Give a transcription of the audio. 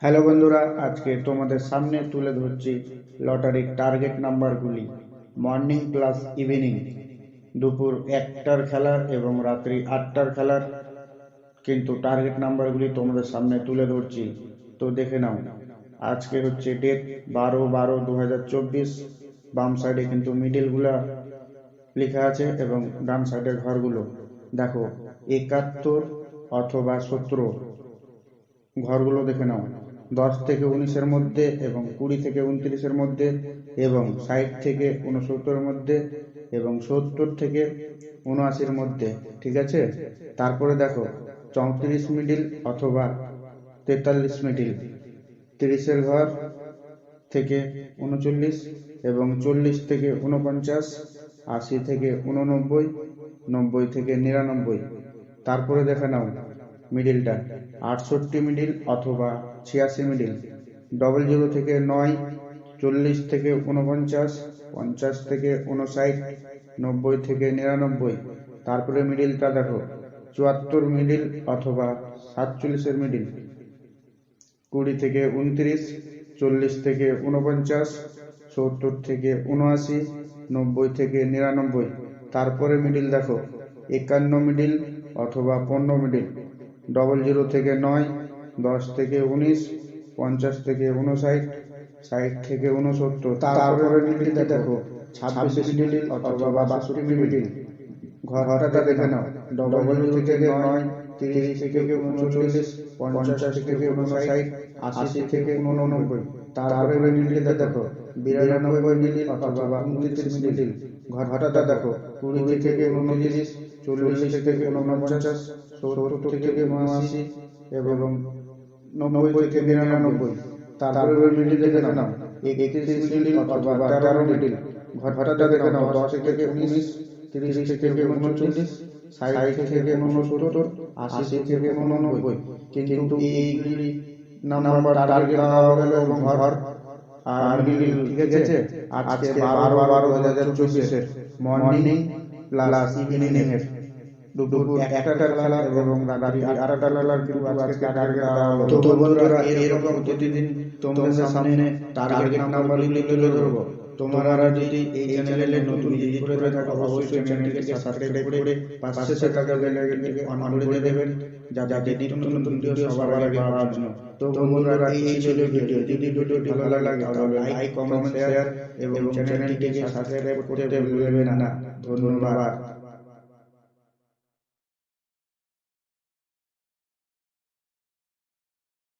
Hello বন্ধুরা, আজকে তোমাদের সামনে তুলে ধরছি লটারির টার্গেট নাম্বারগুলি। মর্নিং প্লাস ইভিনিং, দুপুর 1টার খেলার এবং রাত্রি 8টার খেলার কিন্তু টার্গেট নাম্বারগুলি তোমাদের সামনে তুলে ধরছি। তো দেখে নাও। আজকে হচ্ছে ডেট 12/12/2024। বাম সাইডে কিন্তু মিডিলগুলা লেখা আছে এবং ডান সাইডের ঘরগুলো দেখো 71 অথবা 17 ঘরগুলো দেখে নাও। 10 থেকে 19-এর মধ্যে এবং 20 থেকে 29-এর মধ্যে এবং 60 থেকে 69-এর মধ্যে এবং 70 থেকে 79-এর মধ্যে, ঠিক আছে। তারপরে দেখো 34 মিডিল অথবা 43 মিডিল, 30-এর ঘর থেকে 39 এবং 40 থেকে 49, 80 থেকে 89, 90 থেকে 99। তারপরে দেখে নাও মিডিলটা 68 মিডিল অথবা 86 মিডিল, 00 থেকে 9, 40 থেকে 49, 50 থেকে 59, 90 থেকে 99। তারপরে মিডিলটা দেখো 74 মিডিল অথবা 47-এর মিডিল, 20 থেকে 29, 40 থেকে 49, 70 থেকে 79, 90 থেকে 99। তারপরে মিডিল দেখো 51 মিডিল অথবা 15 মিডিল, 00 থেকে 9, 10 থেকে 19, 50 থেকে 59, 60 থেকে 69। তারপরে মিডিল দেখো 26 মিডিল অথবা 62 মিডিল। ঘরটা দেখে নাও 00 থেকে 9, 30 থেকে 39, 50 থেকে 59, 80 থেকে 89। তারপরে মিডিল দেখো 92 মিডিল অথবা 29 মিডিল। ঘরটা দেখো 20 থেকে 29, 40 থেকে 49, 70 থেকে 79 এবং 90 থেকে 99। তারপরে মিডিল দেখে নাও 31 মিডিল অথবা 13 মিডিল। ঘরটা দেখে নাও 10 থেকে 19, 30 থেকে 39, 60 থেকে 69, 80 থেকে 89। কিন্তু এইগুলি নাম্বার টার্গেট দেওয়া গেল এবং ঘর আর মিডিল, ঠিক আছে। আজকে 12/12/2024-এর মর্নিং প্লাস ইভিনিং এর দুপুর 1টার খেলা এবং রাত্রি 8টার খেলার কিন্তু আজকে টার্গেট দেওয়া হলো। তো বন্ধুরা, এরকম প্রতিদিন তোমাদের সামনে টার্গেট নাম্বারগুলি তুলে ধরবো। তোমরা যদি এই চ্যানেলে নতুন ভিজিট করে থাকো, অবশ্যই চ্যানেলটিকে সাবস্ক্রাইব করে পাশে থাকা বেল আইকনটিকে অন করে দেবেন, যাতে নিত্য নতুন ভিডিও সবার আগে পাওয়ার জন্য। তো বন্ধুরা, এই ছিল ভিডিও। যদি ভিডিওটি ভালো লাগে তাহলে লাইক, কমেন্ট, শেয়ার এবং চ্যানেলটিকে সাবস্ক্রাইব করতে ভুলবেন না। ধন্যবাদ।